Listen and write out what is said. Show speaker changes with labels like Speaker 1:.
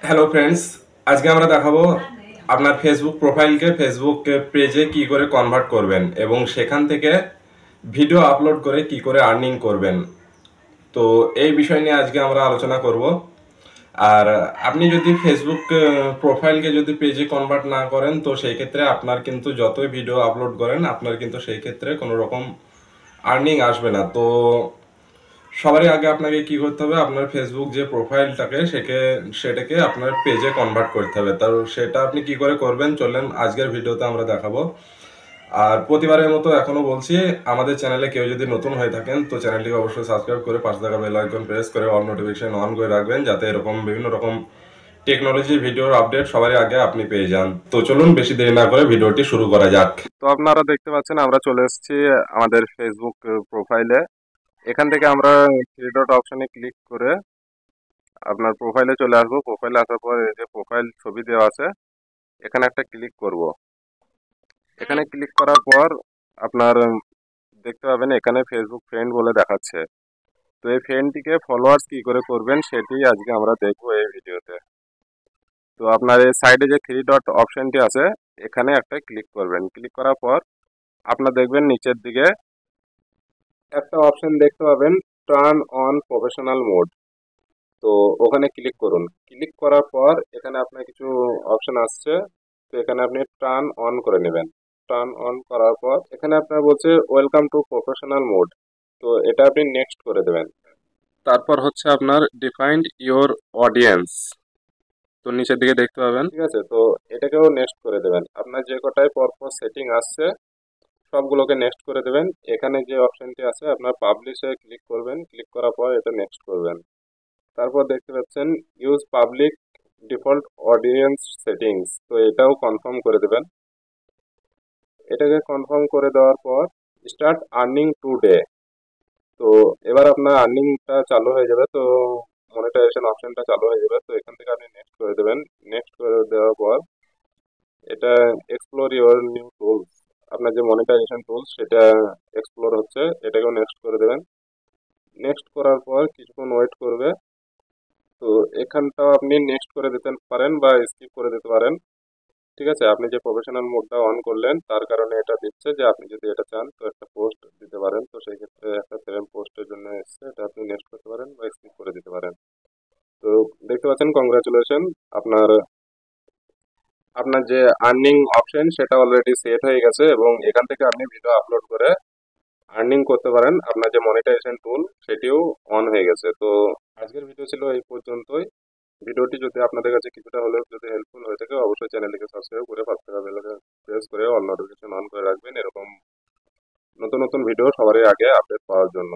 Speaker 1: Hello friends, আজকে আমরা দেখাবো আপনার ফেসবুক প্রোফাইলকে ফেসবুক পেজে কি করে কনভার্ট করবেন এবং সেখান থেকে ভিডিও আপলোড করে কি করে আর্নিং করবেন। তো এই বিষয় নিয়ে আজকে আমরা আলোচনা করব। আর আপনি যদি ফেসবুক প্রোফাইলকে যদি পেজে কনভার্ট না করেন, তো সেই ক্ষেত্রে আপনার কিন্তু যতই ভিডিও আপলোড করেন আপনার কিন্তু সেই ক্ষেত্রে কোনো রকম আর্নিং আসবে না। তো সবারই আগে আপনাকে কি করতে হবে, আপনার ফেসবুক যে প্রোফাইলটাকে সেটাকে আপনার পেজে কনভার্ট করতে হবে। তো সেটা আপনি কি করে করবেন চলেন আজকের ভিডিওতে আমরা দেখাবো। আর প্রতিবারের মতো এখনো বলছি, আমাদের চ্যানেলে কেউ যদি নতুন হয়ে থাকেন তো চ্যানেলটিকে অবশ্যই সাবস্ক্রাইব করে পাশে থাকা বেল আইকন প্রেস করে অল নোটিফিকেশন অন করে রাখবেন, যাতে এরকম বিভিন্ন রকম টেকনোলজি ভিডিওর আপডেট সবারই আগে আপনি পেয়ে যান। তো চলুন বেশি দেরি না করে ভিডিওটি শুরু করা যাক। তো আপনারা দেখতে পাচ্ছেন আমরা চলে এসেছি আমাদের ফেসবুক প্রোফাইলে। এখান থেকে আমরা থ্রি ডট অপশনে ক্লিক করে আপনার প্রোফাইলে চলে আসবো। প্রোফাইলে আসার পর এই যে প্রোফাইল ছবি দেওয়া আছে, এখানে একটা ক্লিক করব। এখানে ক্লিক করার পর আপনার দেখতে পাবেন এখানে ফেসবুক ফ্রেন্ড বলে দেখাচ্ছে। তো এই ফ্রেন্ডটিকে ফলোয়ার্স কি করে করবেন সেটি আজকে আমরা দেখবো এই ভিডিওতে। তো আপনার এই সাইডে যে থ্রি ডট অপশনটি আছে, এখানে একটা ক্লিক করবেন। ক্লিক করার পর আপনার দেখবেন নিচের দিকে একটা অপশন দেখতে পাবেন, টার্ন অন প্রফেশনাল মোড। তো ওখানে ক্লিক করুন। ক্লিক করার পর এখানে আপনার কিছু অপশন আসছে, তো এখানে আপনি টার্ন অন করে নেবেন। টার্ন অন করার পর এখানে আপনার বলছে ওয়েলকাম টু প্রফেশনাল মোড, তো এটা আপনি নেক্সট করে দেবেন। তারপর হচ্ছে আপনার ডিফাইন্ড ইওর অডিয়েন্স, তো নিচের দিকে দেখতে পাবেন, ঠিক আছে। তো এটাকেও নেক্সট করে দেবেন। আপনার যে কটায় পরপর সেটিং আসছে সবগুলোকে নেক্সট করে দেবেন। এখানে যে অপশনটি আছে আপনার পাবলিশে ক্লিক করবেন। ক্লিক করার পর এটা নেক্সট করবেন। তারপর দেখতে পাচ্ছেন use public default audience settings, তো এটাও কনফার্ম করে দেবেন। এটাকে কনফার্ম করে দেওয়ার পর স্টার্ট আর্নিং টুডে, তো এবার আপনার আর্নিংটা চালু হয়ে যাবে। তো মনিটাইজেশন অপশনটা চালু হয়ে যাবে, তো এখান থেকে আপনি নেক্সট করে দেবেন। নেক্সট করে দেওয়ার পর এটা এক্সপ্লোর ইওর নিউ টুলস, আপনার যে মনিটাইজেশন টুলস সেটা এক্সপ্লোর হচ্ছে, এটাকেও নেক্সট করে দেবেন। নেক্সট করার পর কিছুক্ষণ ওয়েট করবে। তো এখানটাও আপনি নেক্সট করে দিতে পারেন বা স্কিপ করে দিতে পারেন, ঠিক আছে। আপনি যে প্রফেশনাল মোডটা অন করলেন তার কারণে এটা দিচ্ছে যে আপনি যদি এটা চান তো একটা পোস্ট দিতে পারেন, তো সেই ক্ষেত্রে একটা ফ্রেম পোস্টের জন্য এসছে, এটা আপনি নেক্সট করতে পারেন বা স্কিপ করে দিতে পারেন। তো দেখতে পাচ্ছেন কংগ্রাচুলেশন, আপনার আপনার যে আর্নিং অপশন সেটা অলরেডি সেট হয়ে গেছে এবং এখান থেকে আপনি ভিডিও আপলোড করে আর্নিং করতে পারেন। আপনার যে মনিটাইজেশন টুল সেটিও অন হয়ে গেছে। তো আজকের ভিডিও ছিল এই পর্যন্তই। ভিডিওটি যদি আপনাদের কাছে কিছুটা হলেও যদি হেল্পফুল হয়ে থাকে অবশ্যই চ্যানেলটিকে সাবস্ক্রাইব করে পাশে থাকা বেল আইকন প্রেস করে অল নোটিফিকেশন অন করে রাখবেন, এরকম নতুন নতুন ভিডিও সবারই আগে আপডেট পাওয়ার জন্য।